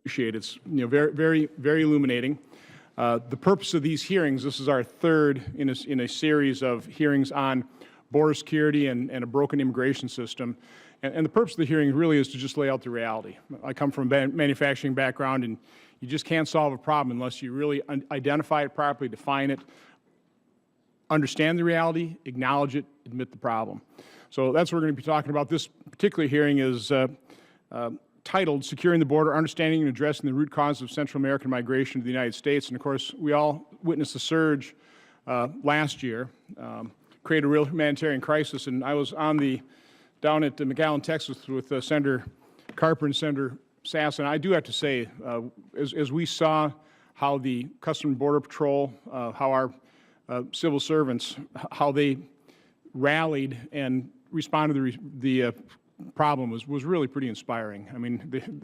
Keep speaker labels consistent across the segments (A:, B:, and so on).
A: appreciate it. It's very illuminating. The purpose of these hearings, this is our third in a series of hearings on border security and a broken immigration system. And the purpose of the hearing really is to just lay out the reality. I come from a manufacturing background, and you just can't solve a problem unless you really identify it properly, define it, understand the reality, acknowledge it, admit the problem. So that's what we're going to be talking about. This particular hearing is titled Securing the Border, Understanding and Addressing the Root Causes of Central American Migration to the United States. And of course, we all witnessed the surge last year, created a real humanitarian crisis. And I was down at McAllen, Texas with Senator Carper and Senator Sass. And I do have to say, as we saw how the Customs and Border Patrol, how our civil servants, how they rallied and responded to the problem was really pretty inspiring. I mean,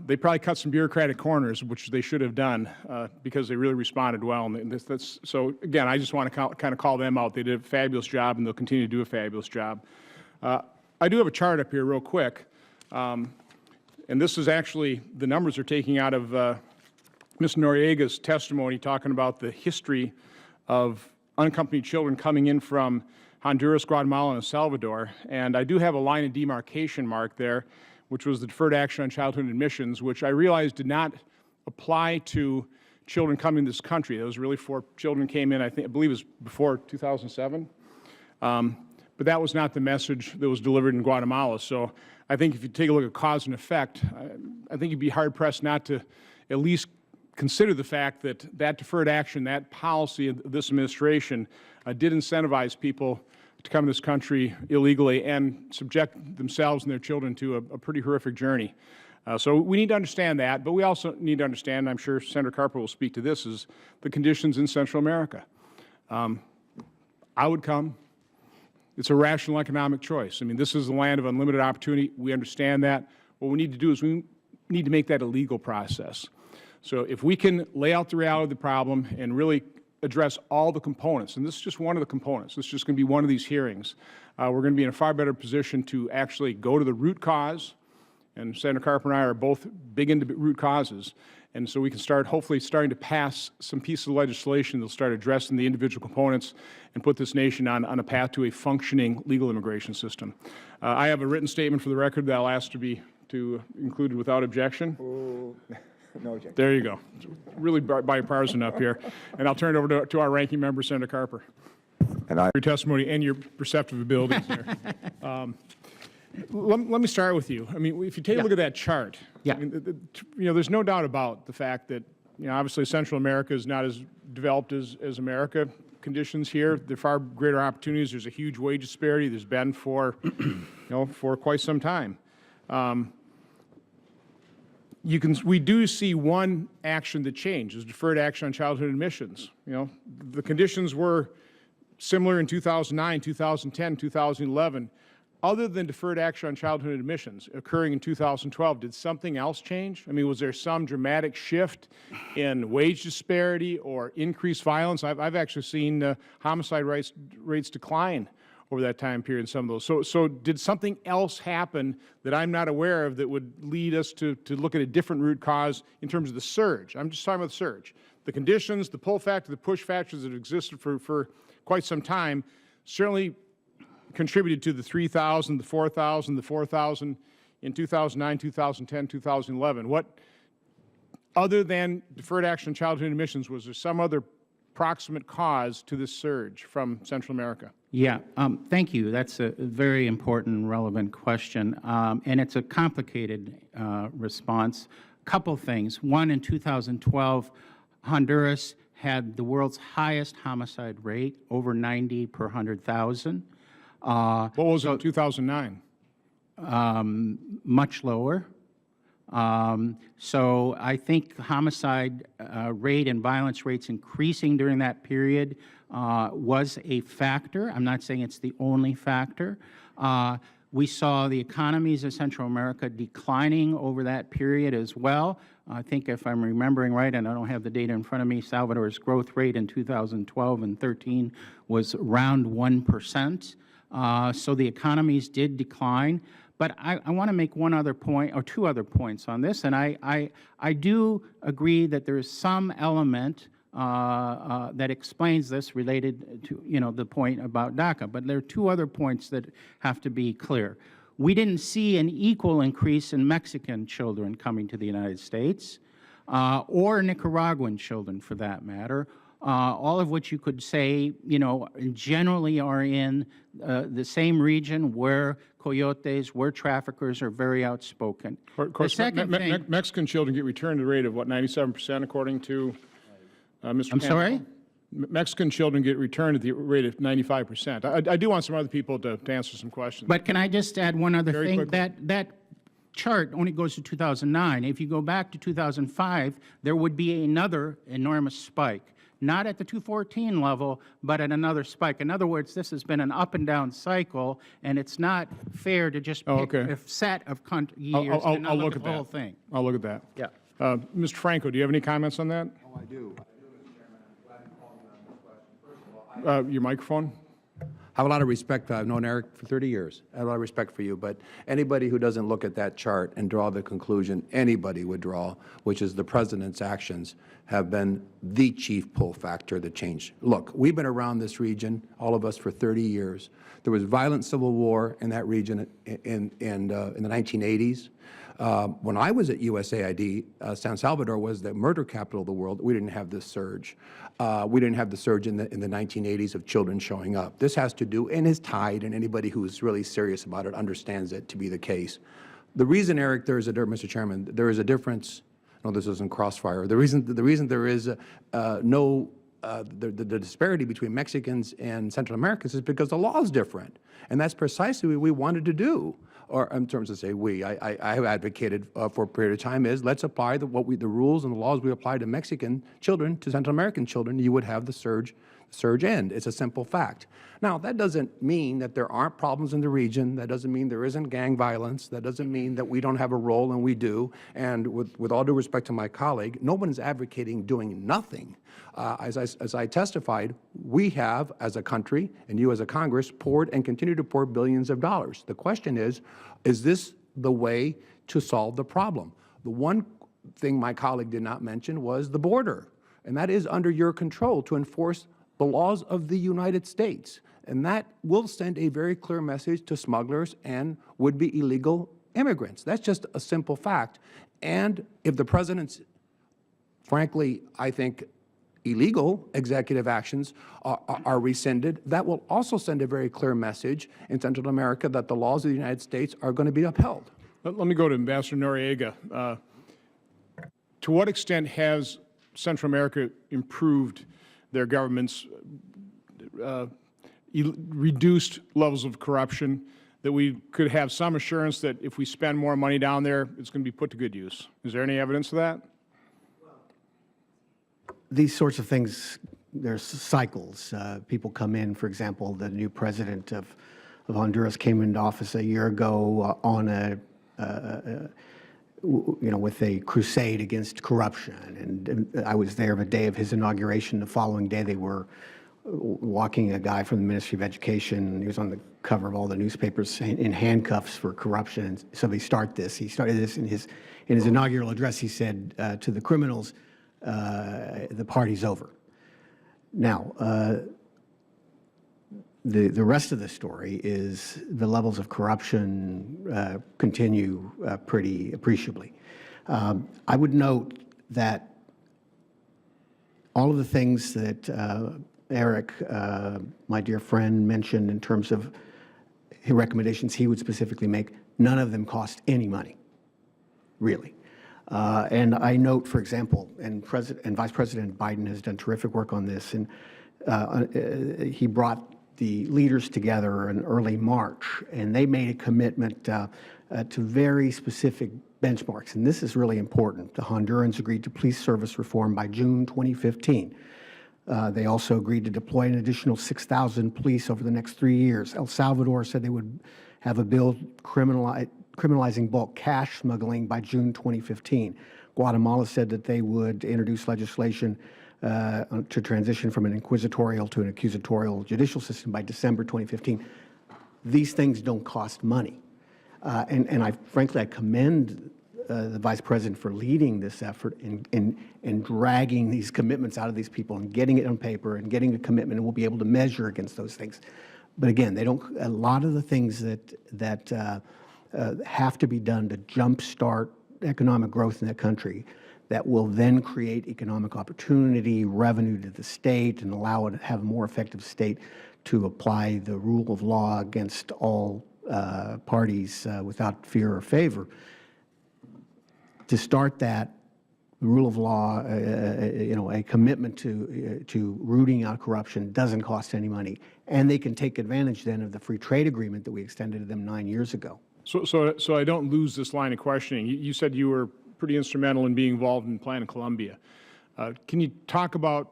A: they probably cut some bureaucratic corners, which they should have done because they really responded well. And so, again, I just want to kind of call them out. They did a fabulous job, and they'll continue to do a fabulous job. I do have a chart up here real quick, and this is actually, the numbers are taking out of Ms. Noriega's testimony, talking about the history of unaccompanied children coming in from Honduras, Guatemala, and El Salvador. And I do have a line of demarcation mark there, which was the Deferred Action on Childhood Admissions, which I realized did not apply to children coming to this country. It was really for children who came in, I believe it was before 2007. But that was not the message that was delivered in Guatemala. So I think if you take a look at cause and effect, I think you'd be hard-pressed not to at least consider the fact that that deferred action, that policy of this administration did incentivize people to come to this country illegally and subject themselves and their children to a pretty horrific journey. So we need to understand that, but we also need to understand, and I'm sure Senator Carper will speak to this, is the conditions in Central America. I would come. It's a rational economic choice. I mean, this is the land of unlimited opportunity. We understand that. What we need to do is we need to make that a legal process. So if we can lay out the reality of the problem and really address all the components, and this is just one of the components, this is just going to be one of these hearings, we're going to be in a far better position to actually go to the root cause, and Senator Carper and I are both big into root causes, and so we can start hopefully starting to pass some pieces of legislation that will start addressing the individual components and put this nation on a path to a functioning legal immigration system. I have a written statement for the record that I'll ask to be included without objection.
B: Oh. No objection.
A: There you go. Really bipartisan up here. And I'll turn it over to our ranking member, Senator Carper.
B: And
A: your testimony and your perceptive abilities there. Let me start with you. I mean, if you take a look at that chart, I mean, there's no doubt about the fact that, obviously Central America is not as developed as America. Conditions here, there are far greater opportunities. There's a huge wage disparity. There's been for, for quite some time. We do see one action that changed, is deferred action on childhood admissions. The conditions were similar in 2009, 2010, 2011. Other than deferred action on childhood admissions occurring in 2012, did something else change? I mean, was there some dramatic shift in wage disparity or increased violence? I've actually seen homicide rates decline over that time period in some of those. So did something else happen that I'm not aware of that would lead us to look at a different root cause in terms of the surge? I'm just talking about the surge. The conditions, the pull factor, the push factors that existed for quite some time certainly contributed to the 3,000, the 4,000, the 4,000 in 2009, 2010, 2011. What, other than deferred action on childhood admissions, was there some other proximate cause to this surge from Central America?
C: Yeah, thank you. That's a very important and relevant question, and it's a complicated response. A couple things. One, in 2012, Honduras had the world's highest homicide rate, over 90 per 100,000.
A: What was it in 2009?
C: Much lower. So I think homicide rate and violence rates increasing during that period was a factor. I'm not saying it's the only factor. We saw the economies of Central America declining over that period as well. I think if I'm remembering right, and I don't have the data in front of me, Salvador's growth rate in 2012 and 13 was around 1%. So the economies did decline. But I want to make one other point, or two other points on this, and I do agree that there is some element that explains this related to, the point about DACA, but there are two other points that have to be clear. We didn't see an equal increase in Mexican children coming to the United States, or Nicaraguan children for that matter, all of which you could say, generally are in the same region where coyotes, where traffickers are very outspoken.
A: Of course, Mexican children get returned at a rate of, what, 97% according to Mr.
C: I'm
A: Kandel?
C: sorry?
A: Mexican children get returned at the rate of 95%. I do want some other people to answer some questions.
C: But can I just add one other
A: Very
C: thing?
A: quickly.
C: That chart only goes to 2009. If you go back to 2005, there would be another enormous spike, not at the 214 level, but at another spike. In other words, this has been an up and down cycle, and it's not fair to just pick a set of years and not look at the whole thing.
A: I'll look at that.
C: Yeah.
A: Mr. Franco, do you have any comments on that?
B: Oh, I do. Mr. Chairman. I'm glad you called me on this question. First of all,
A: Your microphone?
D: I have a lot of respect. I've known Eric for 30 years. I have a lot of respect for you. But anybody who doesn't look at that chart and draw the conclusion anybody would draw, which is the President's actions have been the chief pull factor that changed. Look, we've been around this region, all of us, for 30 years. There was violent civil war in that region in the 1980s. When I was at USAID, San Salvador was the murder capital of the world. We didn't have this surge. We didn't have the surge in the 1980s of children showing up. This has to do, and is tied, and anybody who's really serious about it understands it to be the case. The reason, Eric, there is a difference, Mr. Chairman, there is a difference. No, this isn't crossfire. The reason there is the disparity between Mexicans and Central Americans is because the law is different, and that's precisely what we wanted to do. Or in terms of say we, I have advocated for a period of time is let's apply the rules and the laws we apply to Mexican children to Central American children. You would have the surge end. It's a simple fact. Now, that doesn't mean that there aren't problems in the region. That doesn't mean there isn't gang violence. That doesn't mean that we don't have a role, and we do. And with all due respect to my colleague, no one is advocating doing nothing. As I testified, we have, as a country, and you as a Congress, poured and continue to pour billions of dollars. The question is this the way to solve the problem? The one thing my colleague did not mention was the border, and that is under your control to enforce the laws of the United States. And that will send a very clear message to smugglers and would-be illegal immigrants. That's just a simple fact. And if the President's, frankly, I think, illegal executive actions are rescinded, that will also send a very clear message in Central America that the laws of the United States are going to be upheld.
A: Let me go to Ambassador Noriega. To what extent has Central America improved their government's reduced levels of corruption, that we could have some assurance that if we spend more money down there, it's going to be put to good use? Is there any evidence of that?
E: These sorts of things, there's cycles. People come in, for example, the new president of Honduras came into office a year ago on with a crusade against corruption. And I was there the day of his inauguration. The following day, they were walking a guy from the Ministry of Education, and he was on the cover of all the newspapers in handcuffs for corruption. And so they start this. He started this in his inaugural address. He said to the criminals, the party's over. Now, the rest of the story is the levels of corruption continue pretty appreciably. I would note that all of the things that Eric, my dear friend, mentioned in terms of recommendations he would specifically make, none of them cost any money, really. And I note, for example, and Vice President Biden has done terrific work on this, and he brought the leaders together in early March, and they made a commitment to very specific benchmarks. And this is really important. The Hondurans agreed to police service reform by June 2015. They also agreed to deploy an additional 6,000 police over the next 3 years. El Salvador said they would have a bill criminalizing bulk cash smuggling by June 2015. Guatemala said that they would introduce legislation to transition from an inquisitorial to an accusatorial judicial system by December 2015. These things don't cost money. And frankly, I commend the Vice President for leading this effort in dragging these commitments out of these people and getting it on paper and getting a commitment, and we'll be able to measure against those things. But again, they don't. A lot of the things that have to be done to jumpstart economic growth in that country, that will then create economic opportunity, revenue to the state, and allow it to have a more effective state to apply the rule of law against all parties without fear or favor. To start that, the rule of law, a commitment to rooting out corruption doesn't cost any money, and they can take advantage then of the free trade agreement that we extended to them 9 years ago.
A: So I don't lose this line of questioning. You said you were pretty instrumental in being involved in Plan Colombia. Can you talk about,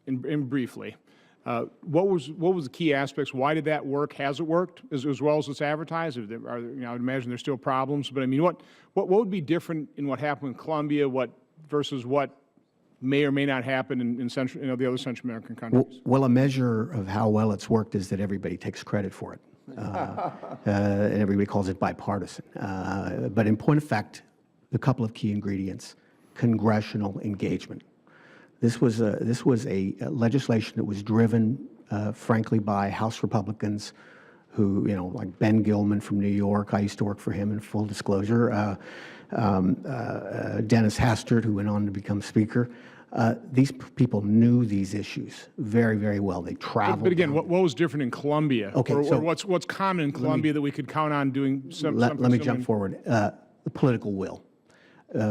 A: in briefly, what was the key aspects? Why did that work? Has it worked as well as it's advertised? I would imagine there's still problems, but I mean, what would be different in what happened in Colombia versus what may or may not happen in the other Central American countries?
E: Well, a measure of how well it's worked is that everybody takes credit for it, and everybody calls it bipartisan. But in point of fact, a couple of key ingredients: congressional engagement. This was a legislation that was driven, frankly, by House Republicans who, like Ben Gilman from New York. I used to work for him, in full disclosure. Dennis Hastert, who went on to become Speaker. These people knew these issues very, very well. They traveled.
A: But again, what was different in Colombia?
E: Okay,
A: or
E: so
A: what's common in Colombia that we could count on doing something
E: let me
A: similar?
E: jump forward. The political will.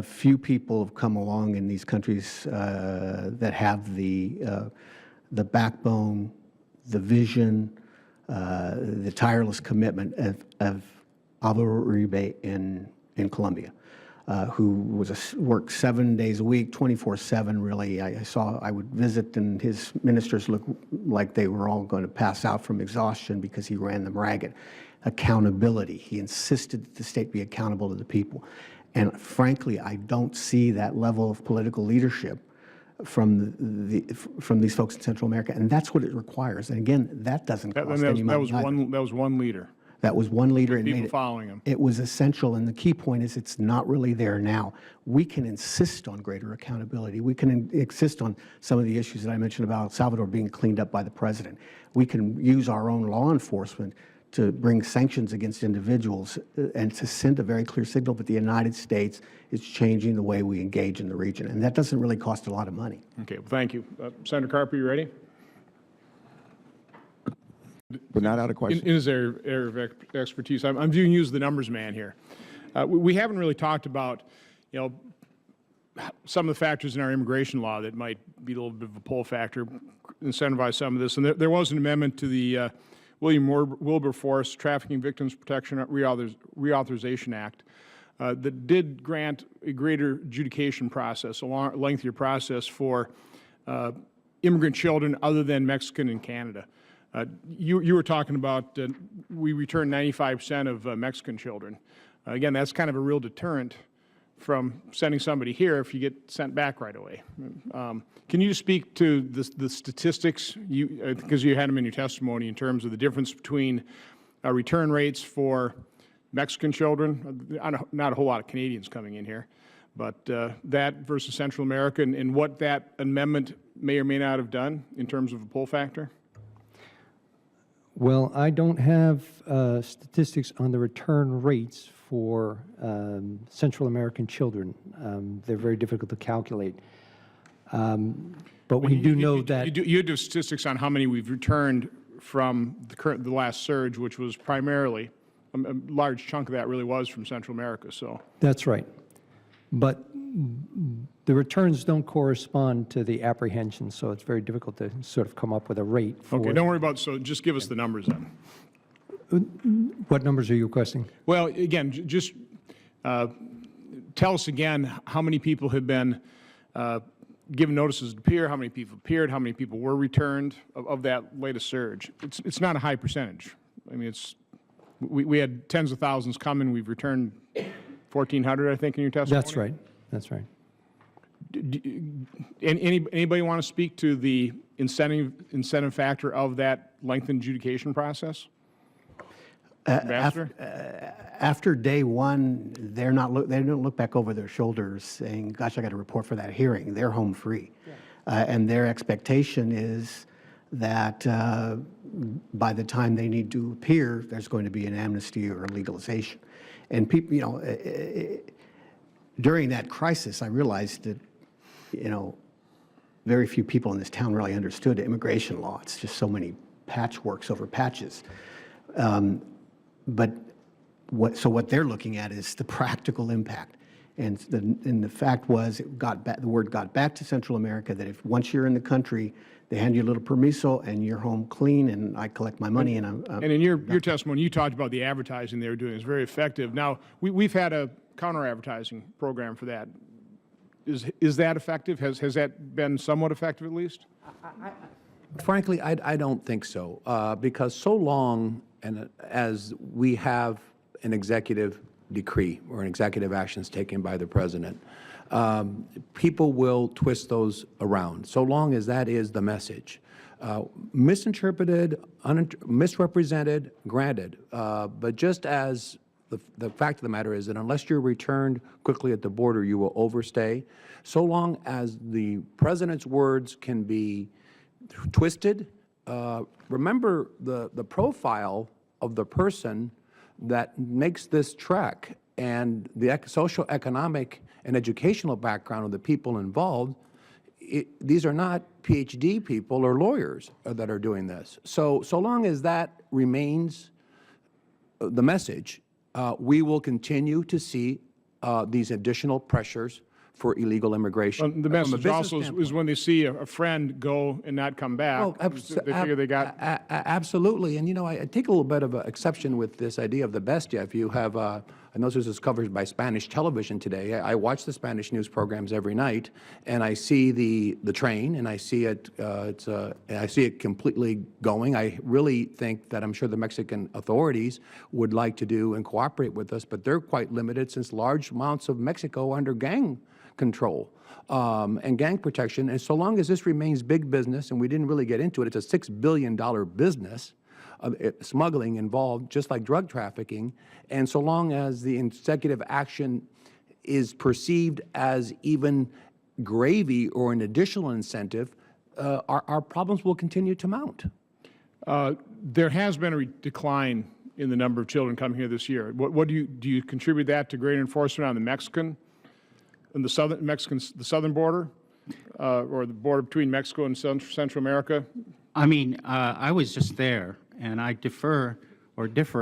E: Few people have come along in these countries that have the backbone, the vision, the tireless commitment of Álvaro Uribe in Colombia, who worked 7 days a week, 24/7. Really, I would visit, and his ministers looked like they were all going to pass out from exhaustion because he ran them ragged. Accountability. He insisted that the state be accountable to the people. And frankly, I don't see that level of political leadership from these folks in Central America, and that's what it requires. And again, that doesn't cost any money.
A: That was one leader.
E: That was one leader, and
A: People
E: made it,
A: following him.
E: it was essential. And the key point is, it's not really there now. We can insist on greater accountability. We can insist on some of the issues that I mentioned about El Salvador being cleaned up by the president. We can use our own law enforcement to bring sanctions against individuals and to send a very clear signal that the United States is changing the way we engage in the region. And that doesn't really cost a lot of money.
A: Okay, well, thank you. Senator Carper, you ready?
F: We're not out of questions.
A: In his area of expertise, I'm viewing you as the numbers man here. We haven't really talked about, some of the factors in our immigration law that might be a little bit of a pull factor, incentivize some of this. And there was an amendment to the William Wilberforce Trafficking Victims Protection Reauthorization Act that did grant a greater adjudication process, a lengthier process for immigrant children other than Mexican and Canada. You were talking about we return 95% of Mexican children. Again, that's kind of a real deterrent from sending somebody here if you get sent back right away. Can you speak to the statistics, because you had them in your testimony, in terms of the difference between return rates for Mexican children, not a whole lot of Canadians coming in here, but that versus Central America, and what that amendment may or may not have done in terms of a pull factor?
G: Well, I don't have statistics on the return rates for Central American children. They're very difficult to calculate. But we do know that...
A: You do statistics on how many we've returned from the last surge, which was primarily, a large chunk of that really was from Central America, so...
G: That's right. But the returns don't correspond to the apprehensions, so it's very difficult to sort of come up with a rate for...
A: Okay, don't worry about, so just give us the numbers then.
G: What numbers are you requesting?
A: Well, again, just tell us again how many people have been given notices to appear, how many people appeared, how many people were returned of that latest surge. It's not a high percentage. I mean, we had tens of thousands come, we've returned 1,400, I think, in your testimony?
G: That's right. That's right.
A: Anybody want to speak to the incentive factor of that lengthened adjudication process? Ambassador?
E: After day one, they don't look back over their shoulders saying, gosh, I got to report for that hearing. They're home free. And their expectation is that by the time they need to appear, there's going to be an amnesty or a legalization. And people, you know, during that crisis, I realized that, you know, very few people in this town really understood immigration law. It's just so many patchworks over patches. But what they're looking at is the practical impact. And the fact was, the word got back to Central America that if once you're in the country, they hand you a little permiso and you're home clean, and I collect my money. And
A: in your testimony, you talked about the advertising they were doing. It's very effective. Now, we've had a counter-advertising program for that. Is that effective? Has that been somewhat effective at least?
D: Frankly, I don't think so, because so long as we have an executive decree or an executive actions taken by the president, people will twist those around, so long as that is the message. Misinterpreted, misrepresented, granted, but just as the fact of the matter is that unless you're returned quickly at the border, you will overstay. So long as the president's words can be twisted, remember the profile of the person that makes this trek and the social, economic, and educational background of the people involved. These are not PhD people or lawyers that are doing this. So long as that remains the message, we will continue to see these additional pressures for illegal immigration.
A: The message also is when they see a friend go and not come back, they figure they got...
D: Absolutely. And, you know, I take a little bit of an exception with this idea of the bestia. If you have, I know this is covered by Spanish television today. I watch the Spanish news programs every night, and I see the train, and I see it, I see it completely going. I really think that I'm sure the Mexican authorities would like to do and cooperate with us, but they're quite limited since large amounts of Mexico are under gang control and gang protection. And so long as this remains big business, and we didn't really get into it, it's a $6 billion business, smuggling involved, just like drug trafficking. And so long as the executive action is perceived as even gravy or an additional incentive, our problems will continue to mount.
A: There has been a decline in the number of children coming here this year. What do you contribute that to greater enforcement on the Mexican and the southern border, or the border between Mexico and Central America?
C: I mean, I was just there, and I differ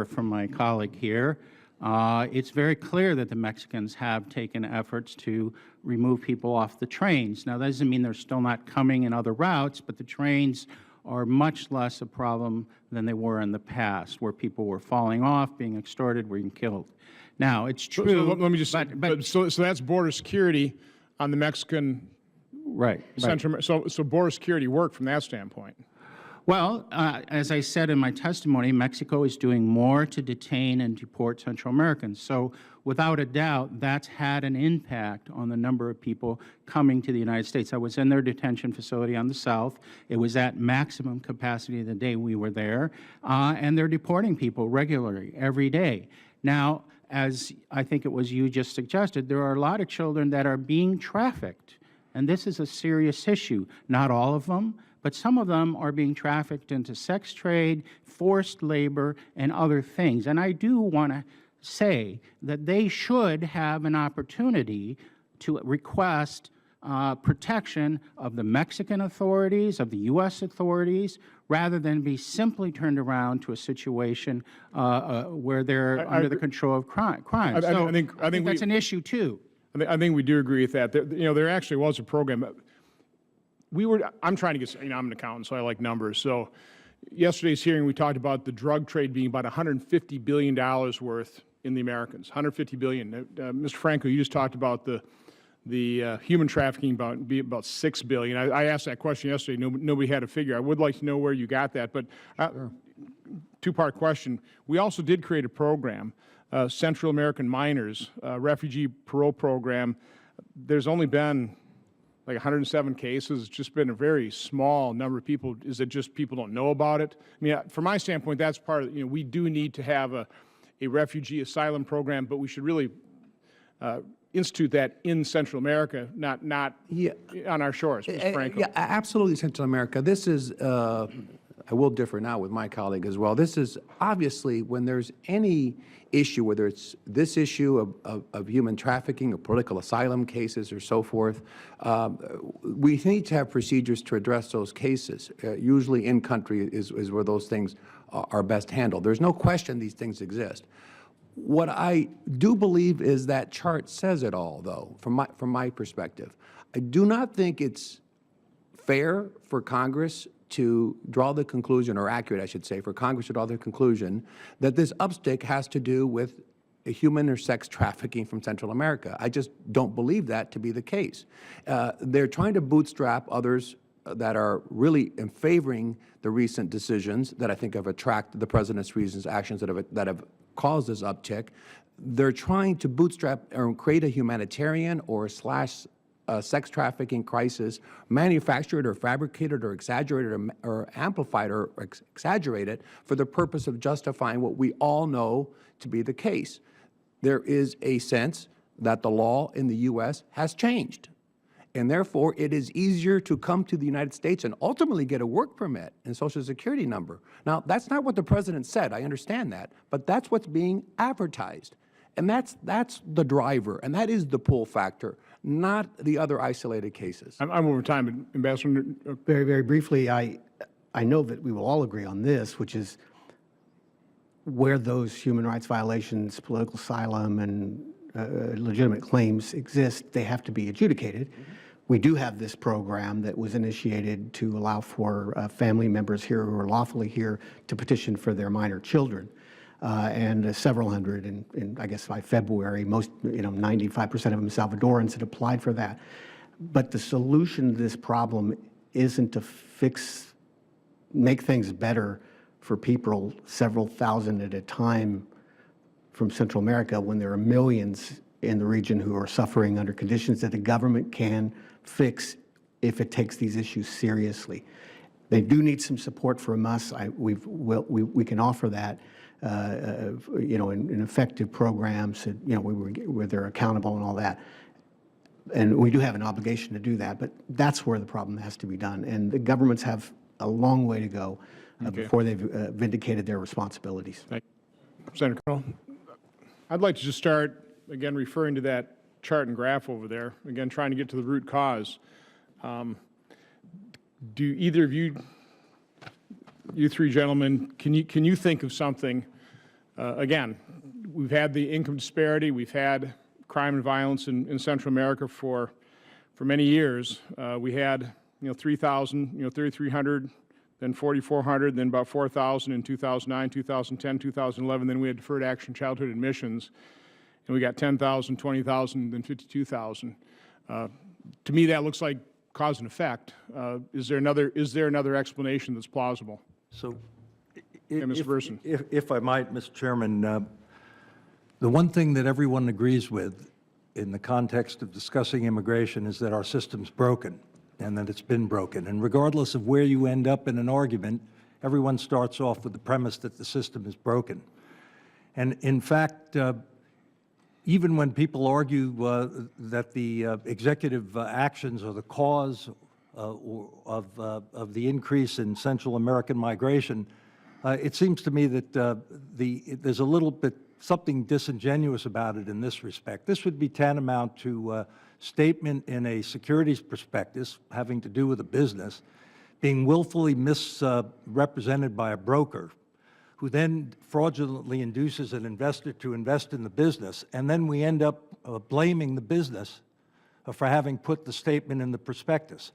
C: from my colleague here. It's very clear that the Mexicans have taken efforts to remove people off the trains. Now, that doesn't mean they're still not coming in other routes, but the trains are much less a problem than they were in the past, where people were falling off, being extorted, being killed. Now, it's true.
A: So let me just. So that's border security on the Mexican.
C: Right.
A: Central. So border security work from that standpoint.
C: Well, as I said in my testimony, Mexico is doing more to detain and deport Central Americans. So without a doubt, that's had an impact on the number of people coming to the United States. I was in their detention facility on the south. It was at maximum capacity the day we were there, and they're deporting people regularly, every day. Now, as I think it was you just suggested, there are a lot of children that are being trafficked, and this is a serious issue. Not all of them, but some of them are being trafficked into sex trade, forced labor, and other things. And I do want to say that they should have an opportunity to request protection of the Mexican authorities, of the U.S. authorities, rather than be simply turned around to a situation where they're under the control of crime. So I think that's an issue too.
A: I think we do agree with that. There actually was a program. I'm trying to get, I'm an accountant, so I like numbers. So yesterday's hearing, we talked about the drug trade being about $150 billion worth in the Americans, $150 billion. Mr. Franco, you just talked about the human trafficking about $6 billion. I asked that question yesterday. Nobody had a figure. I would like to know where you got that. But two-part question. We also did create a program, Central American Minors, refugee parole program. There's only been like 107 cases. It's just been a very small number of people. Is it just people don't know about it? I mean, from my standpoint, that's part of, we do need to have a refugee asylum program, but we should really institute that in Central America, not on our shores, Mr. Franco.
D: Yeah, absolutely, Central America. This is, I will differ now with my colleague as well. This is obviously when there's any issue, whether it's this issue of human trafficking or political asylum cases or so forth, we need to have procedures to address those cases. Usually in country is where those things are best handled. There's no question these things exist. What I do believe is that chart says it all, though, from my perspective. I do not think it's fair for Congress to draw the conclusion, or accurate, I should say, for Congress to draw the conclusion that this upstick has to do with human or sex trafficking from Central America. I just don't believe that to be the case. They're trying to bootstrap others that are really in favoring the recent decisions that I think have attracted the President's reasons, actions that have caused this uptick. They're trying to bootstrap or create a humanitarian or slash sex trafficking crisis, manufactured or fabricated or exaggerated or amplified or exaggerated for the purpose of justifying what we all know to be the case. There is a sense that the law in the U.S. has changed, and therefore it is easier to come to the United States and ultimately get a work permit and Social Security number. Now, that's not what the President said, I understand that, but that's what's being advertised. And that's the driver, and that is the pull factor, not the other isolated cases.
A: I'm over time, Ambassador.
E: Very, very briefly, I know that we will all agree on this, which is where those human rights violations, political asylum, and legitimate claims exist, they have to be adjudicated. We do have this program that was initiated to allow for family members here who are lawfully here to petition for their minor children. And several hundred, in I guess by February, most, 95% of them Salvadorans had applied for that. But the solution to this problem isn't to make things better for people, several thousand at a time from Central America, when there are millions in the region who are suffering under conditions that the government can fix if it takes these issues seriously. They do need some support from us. We can offer that. In effective programs, where they're accountable and all that. And we do have an obligation to do that, but that's where the problem has to be done. And the governments have a long way to go before they've vindicated their responsibilities.
A: Thank you. Senator Kenneth, I'd like to just start, again, referring to that chart and graph over there, again, trying to get to the root cause. Do either of you three gentlemen, can you think of something? Again, we've had the income disparity, we've had crime and violence in Central America for many years. We had 3,000, 3,300, then 4,400, then about 4,000 in 2009, 2010, 2011. Then we had deferred action childhood admissions, and we got 10,000, 20,000, then 52,000. To me, that looks like cause and effect. Is there another explanation that's plausible?
H: So,
A: Mr. Bersin.
H: if I might, Mr. Chairman, the one thing that everyone agrees with in the context of discussing immigration is that our system's broken and that it's been broken. And regardless of where you end up in an argument, everyone starts off with the premise that the system is broken. And in fact, even when people argue that the executive actions are the cause of the increase in Central American migration, it seems to me that there's a little bit something disingenuous about it in this respect. This would be tantamount to a statement in a securities prospectus having to do with a business being willfully misrepresented by a broker who then fraudulently induces an investor to invest in the business, and then we end up blaming the business for having put the statement in the prospectus.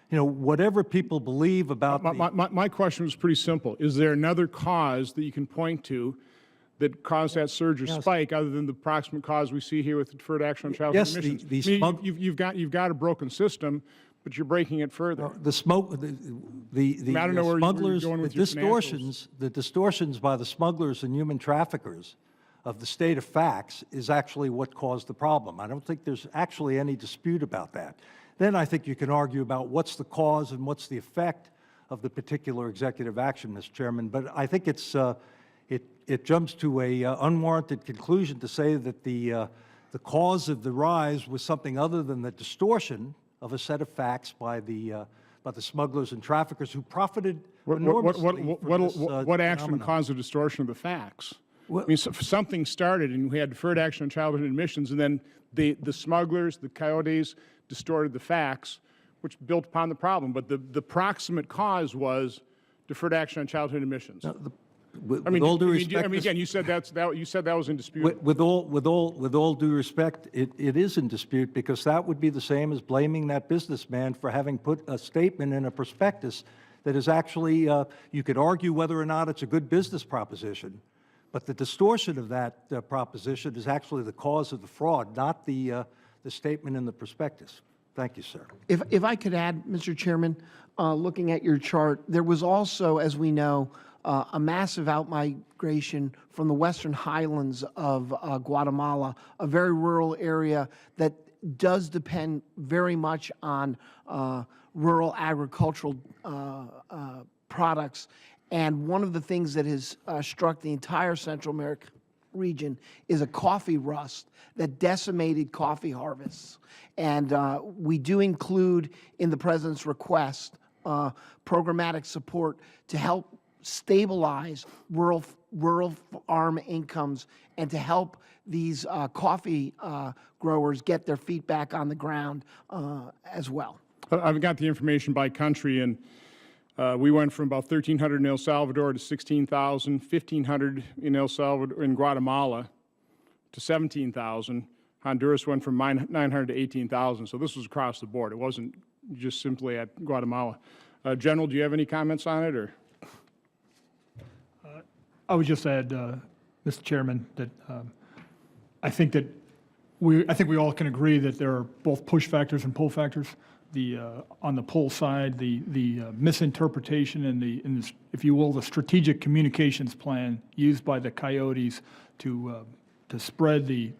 H: Whatever people believe about
A: my question was pretty simple. Is there another cause that you can point to that caused that surge or spike other than the proximate cause we see here with the deferred action on childhood admissions? You've got a broken system, but you're breaking it further.
H: The distortions by the smugglers and human traffickers of the state of facts is actually what caused the problem. I don't think there's actually any dispute about that. then I think you can argue about what's the cause and what's the effect of the particular executive action, Mr. Chairman. But I think it's, it jumps to a unwarranted conclusion to say that the cause of the rise was something other than the distortion of a set of facts by the smugglers and traffickers who profited enormously from this
A: What action
H: phenomenon.
A: caused the distortion of the facts? I mean, something started, and we had deferred action on childhood admissions, and then the smugglers, the coyotes, distorted the facts, which built upon the problem. But the proximate cause was deferred action on childhood admissions.
H: With all due respect,
A: again, you said that was in dispute.
H: with all due respect, it is in dispute, because that would be the same as blaming that businessman for having put a statement in a prospectus that is actually, you could argue whether or not it's a good business proposition, but the distortion of that proposition is actually the cause of the fraud, not the statement in the prospectus. Thank you, sir.
I: If I could add, Mr. Chairman, looking at your chart, there was also, as we know, a massive outmigration from the western highlands of Guatemala, a very rural area that does depend very much on rural agricultural products. And one of the things that has struck the entire Central America region is a coffee rust that decimated coffee harvests. And we do include in the President's request programmatic support to help stabilize rural farm incomes and to help these coffee growers get their feet back on the ground as well.
A: I've got the information by country, and we went from about 1,300 in El Salvador to 16,000, 1,500 in El Salvador, in Guatemala to 17,000. Honduras went from 900 to 18,000. So this was across the board. It wasn't just simply at Guatemala. General, do you have any comments on it, or?
J: I would just add, Mr. Chairman, that I think we all can agree that there are both push factors and pull factors. On the pull side, the misinterpretation and if you will, the strategic communications plan used by the coyotes to spread the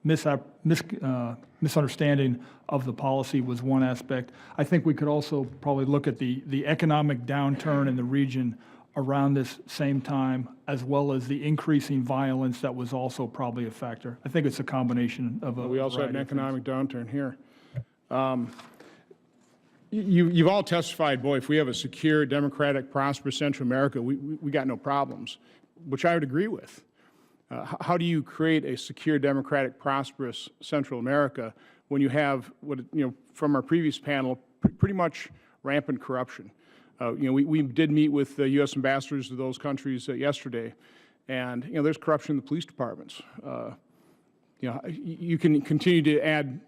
J: misunderstanding of the policy was one aspect. I think we could also probably look at the economic downturn in the region around this same time, as well as the increasing violence that was also probably a factor. I think it's a combination of a
A: We also had an
J: variety of
A: economic downturn here. You've all testified, boy, if we have a secure, democratic, prosperous Central America, we got no problems, which I would agree with. How do you create a secure, democratic, prosperous Central America when you have, from our previous panel, pretty much rampant corruption? We did meet with the U.S. ambassadors to those countries yesterday, and there's corruption in the police departments. You can continue to add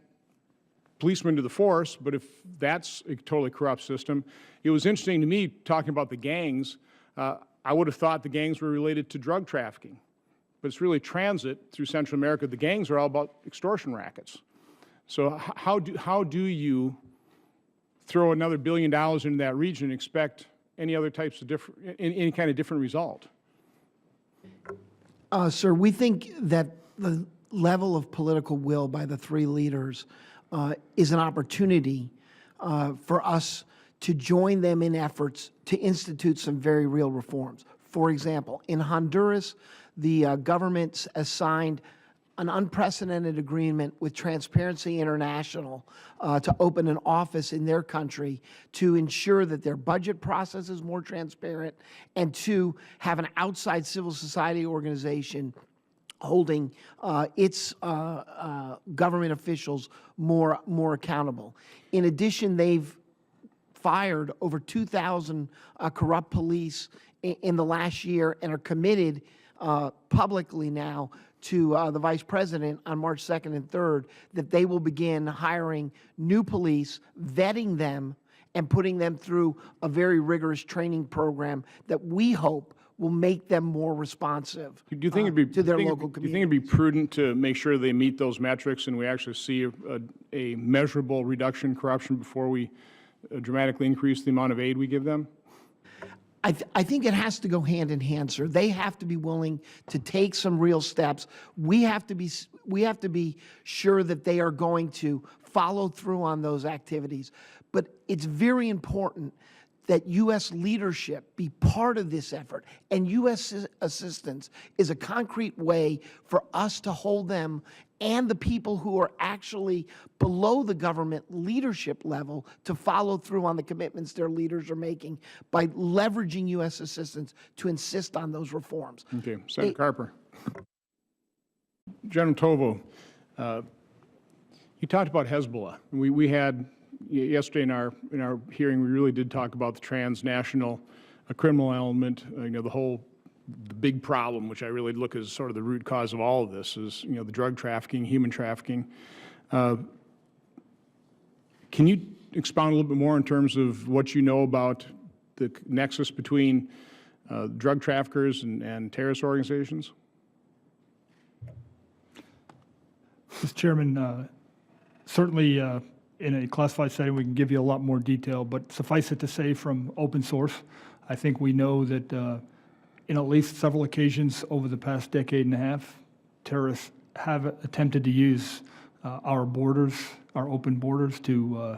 A: policemen to the force, but if that's a totally corrupt system, it was interesting to me talking about the gangs. I would have thought the gangs were related to drug trafficking, but it's really transit through Central America. The gangs are all about extortion rackets. So how do you throw another $1 billion into that region and expect any other types of any kind of different result?
I: Sir, we think that the level of political will by the three leaders is an opportunity for us to join them in efforts to institute some very real reforms. For example, in Honduras, the government has signed an unprecedented agreement with Transparency International to open an office in their country to ensure that their budget process is more transparent and to have an outside civil society organization holding its government officials more accountable. In addition, they've fired over 2,000 corrupt police in the last year and are committed publicly now to the Vice President on March 2nd and 3rd that they will begin hiring new police, vetting them, and putting them through a very rigorous training program that we hope will make them more responsive to their local communities.
A: Do you think it would be prudent to make sure they meet those metrics and we actually see a measurable reduction in corruption before we dramatically increase the amount of aid we give them?
I: I think it has to go hand in hand, sir. They have to be willing to take some real steps. We have to be we have to be sure that they are going to follow through on those activities. But it's very important that U.S. leadership be part of this effort, and U.S. assistance is a concrete way for us to hold them and the people who are actually below the government leadership level to follow through on the commitments their leaders are making by leveraging U.S. assistance to insist on those reforms.
A: Okay, Senator Carper. General Tovo, you talked about Hezbollah. We had yesterday in our hearing, we really did talk about the transnational criminal element. The big problem, which I really look as sort of the root cause of all of this, is the drug trafficking, human trafficking. Can you expound a little bit more in terms of what you know about the nexus between drug traffickers and terrorist organizations?
J: Mr. Chairman, certainly in a classified setting, we can give you a lot more detail, but suffice it to say from open source, I think we know that in at least several occasions over the past decade and a half, terrorists have attempted to use our borders, our open borders, to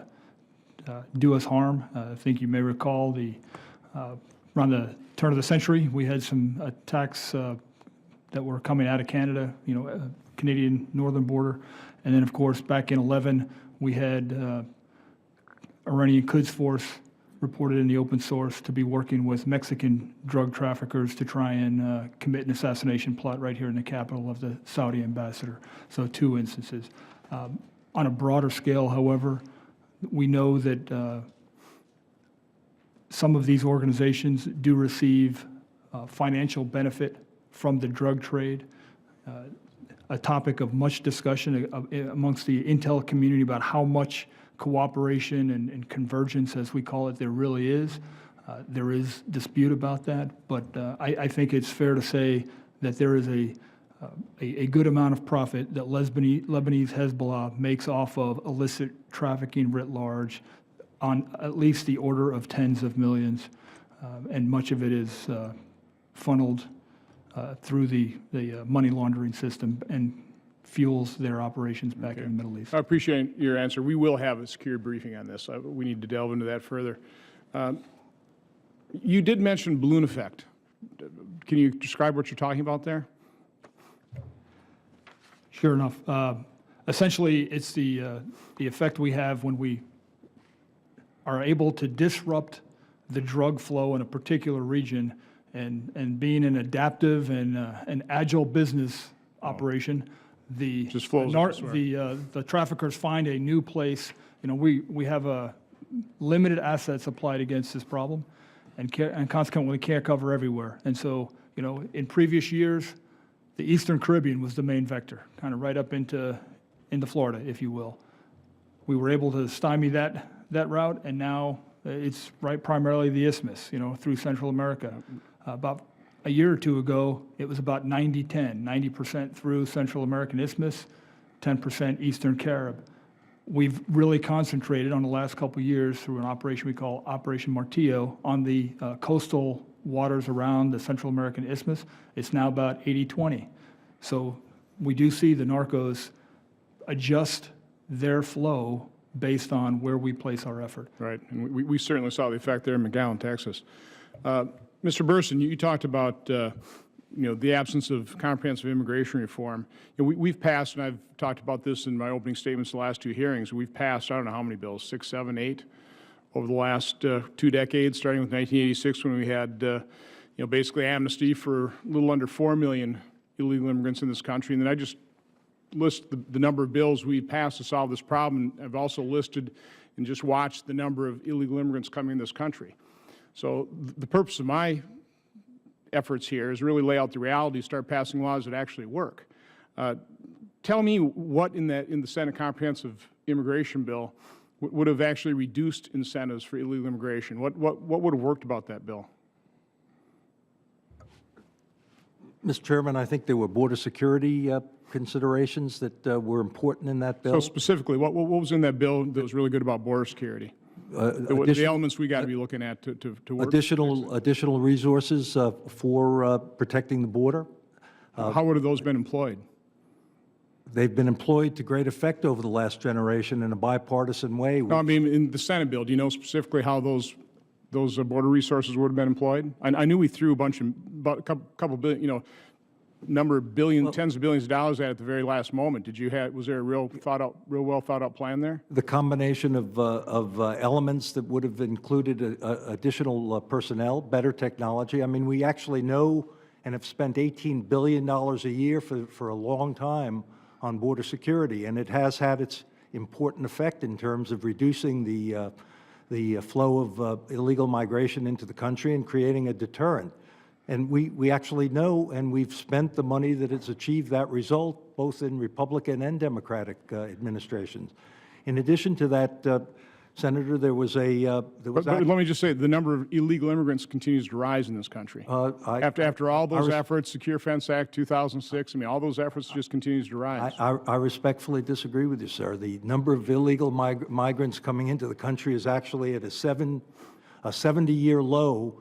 J: do us harm. I think you may recall around the turn of the century, we had some attacks that were coming out of Canada, Canadian northern border. And then, of course, back in 2011, we had Iranian Quds Force reported in the open source to be working with Mexican drug traffickers to try and commit an assassination plot right here in the capital of the Saudi ambassador. So 2 instances. On a broader scale, however, we know that some of these organizations do receive financial benefit from the drug trade. A topic of much discussion amongst the intel community about how much cooperation and convergence, as we call it, there really is. There is dispute about that, but I think it's fair to say that there is a good amount of profit that Lebanese Hezbollah makes off of illicit trafficking writ large on at least the order of tens of millions, and much of it is funneled through the money laundering system and fuels their operations back in the Middle East.
A: I appreciate your answer. We will have a secure briefing on this. We need to delve into that further. You did mention balloon effect. Can you describe what you're talking about there?
J: Sure enough. Essentially, it's the effect we have when we are able to disrupt the drug flow in a particular region, and being an adaptive and an agile business operation, the traffickers find a new place. We have a limited assets applied against this problem, and consequently we can't cover everywhere. And so, in previous years, the Eastern Caribbean was the main vector, kind of right up into Florida, if you will. We were able to stymie that route, and now it's primarily the Isthmus, through Central America. About a year or two ago, it was about 90-10, 90% through Central American Isthmus, 10% Eastern Carib. We've really concentrated on the last couple of years through an operation we call Operation Martillo on the coastal waters around the Central American Isthmus. It's now about 80-20. So we do see the narcos adjust their flow based on where we place our effort.
A: Right, and we certainly saw the effect there in McAllen, Texas. Mr. Bersin, you talked about the absence of comprehensive immigration reform. We've passed, and I've talked about this in my opening statements the last 2 hearings, we've passed, I don't know how many bills, 6, 7, 8, over the last 2 decades, starting with 1986 when we had basically amnesty for a little under 4 million illegal immigrants in this country. And then I just list the number of bills we passed to solve this problem. I've also listed and just watched the number of illegal immigrants coming in this country. So the purpose of my efforts here is really lay out the reality, start passing laws that actually work. Tell me what in the Senate Comprehensive Immigration Bill would have actually reduced incentives for illegal immigration. What would have worked about that bill?
H: Mr. Chairman, I think there were border security considerations that were important in that bill.
A: So specifically, what was in that bill that was really good about border security? The elements we got to be looking at to work.
H: Additional resources for protecting the border.
A: How would have those been employed?
H: They've been employed to great effect over the last generation in a bipartisan way.
A: No, I mean, in the Senate bill, do you know specifically how those border resources would have been employed? I knew we threw about a couple billion, you know, number of tens of billions of dollars at the very last moment. Was there a real well thought out plan there?
H: The combination of elements that would have included additional personnel, better technology. I mean, we actually know and have spent $18 billion a year for a long time on border security, and it has had its important effect in terms of reducing the flow of illegal migration into the country and creating a deterrent. And we actually know, and we've spent the money that has achieved that result, both in Republican and Democratic administrations. In addition to that, Senator, there was
A: But let me just say, the number of illegal immigrants continues to rise in this country. After all those efforts, Secure Fence Act 2006, I mean, all those efforts just continues to rise.
H: I respectfully disagree with you, sir. The number of illegal migrants coming into the country is actually at a 70-year low.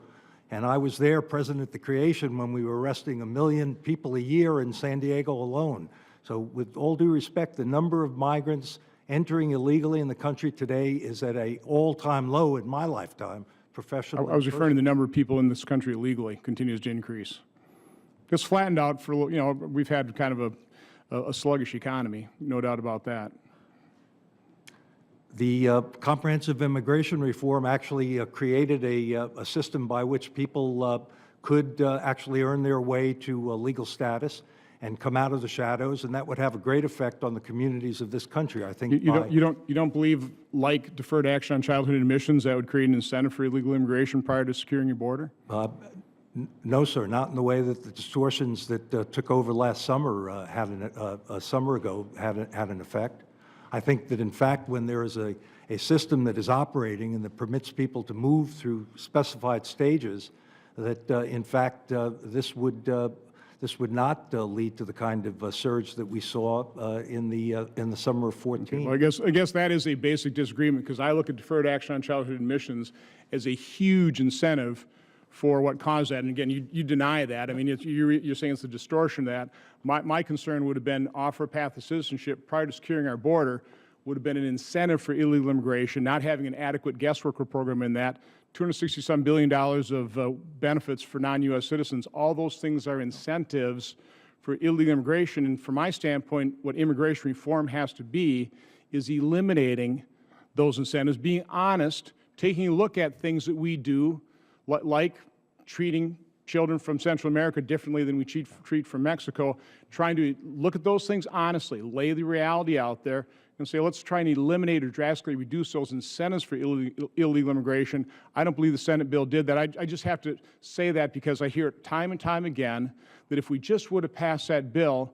H: And I was there present at the creation when we were arresting 1 million people a year in San Diego alone. So with all due respect, the number of migrants entering illegally in the country today is at an all-time low in my lifetime, professionally.
A: I was referring to the number of people in this country illegally continues to increase. It's flattened out for, you know, we've had kind of a sluggish economy, no doubt about that.
H: The comprehensive immigration reform actually created a system by which people could actually earn their way to legal status and come out of the shadows, and that would have a great effect on the communities of this country. I think
A: you don't believe, like deferred action on childhood admissions, that would create an incentive for illegal immigration prior to securing your border?
H: No, sir, not in the way that the distortions that took over last summer a summer ago had an effect. I think that, in fact, when there is a system that is operating and that permits people to move through specified stages, that, in fact, this would not lead to the kind of surge that we saw in the summer of 14.
A: Well, I guess that is a basic disagreement, because I look at deferred action on childhood admissions as a huge incentive for what caused that. And again, you deny that. I mean, you're saying it's a distortion of that. My concern would have been offer a path to citizenship prior to securing our border would have been an incentive for illegal immigration, not having an adequate guest worker program in that, $260-some billion of benefits for non-U.S. citizens. All those things are incentives for illegal immigration. And from my standpoint, what immigration reform has to be is eliminating those incentives, being honest, taking a look at things that we do, like treating children from Central America differently than we treat from Mexico, trying to look at those things honestly, lay the reality out there, and say, let's try and eliminate or drastically reduce those incentives for illegal immigration. I don't believe the Senate bill did that. I just have to say that because I hear it time and time again that if we just would have passed that bill,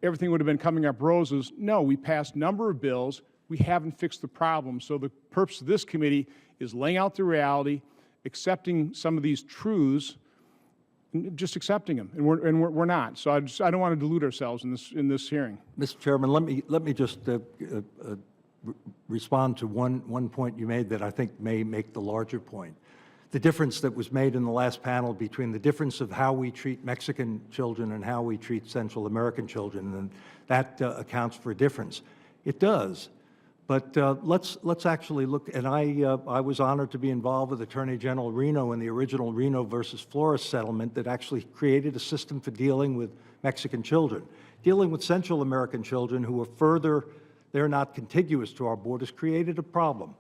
A: everything would have been coming up roses. No, we passed a number of bills. We haven't fixed the problem. So the purpose of this committee is laying out the reality, accepting some of these truths, and just accepting them, and we're not. So I don't want to delude ourselves in this hearing.
H: Mr. Chairman, let me just respond to one point you made that I think may make the larger point. The difference that was made in the last panel between the difference of how we treat Mexican children and how we treat Central American children, and that accounts for a difference. It does. But let's actually look, and I was honored to be involved with Attorney General Reno in the original Reno versus Flores settlement that actually created a system for dealing with Mexican children. Dealing with Central American children who are further, they're not contiguous to our borders, created a problem.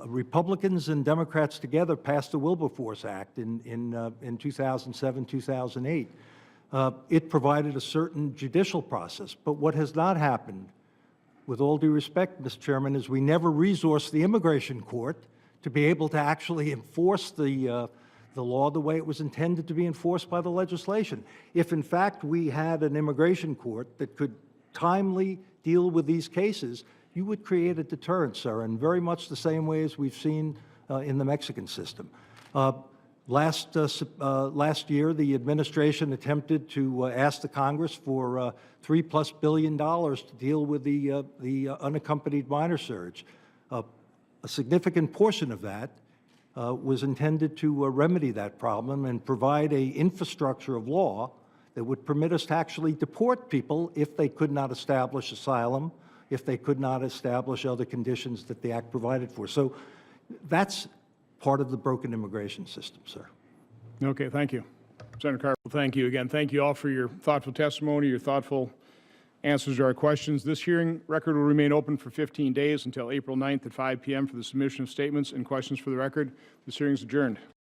H: Republicans and Democrats together passed the Wilberforce Act in 2007, 2008. It provided a certain judicial process, but what has not happened, with all due respect, Mr. Chairman, is we never resourced the immigration court to be able to actually enforce the law the way it was intended to be enforced by the legislation. If, in fact, we had an immigration court that could timely deal with these cases, you would create a deterrent, sir, in very much the same way as we've seen in the Mexican system. Last year, the administration attempted to ask the Congress for $3+ billion to deal with the unaccompanied minor surge. A significant portion of that was intended to remedy that problem and provide an infrastructure of law that would permit us to actually deport people if they could not establish asylum, if they could not establish other conditions that the Act provided for. So that's part of the broken immigration system, sir.
A: Okay, thank you. Senator Carville, thank you again. Thank you all for your thoughtful testimony, your thoughtful answers to our questions. This hearing record will remain open for 15 days until April 9th at 5 p.m. for the submission of statements and questions for the record. This hearing is adjourned.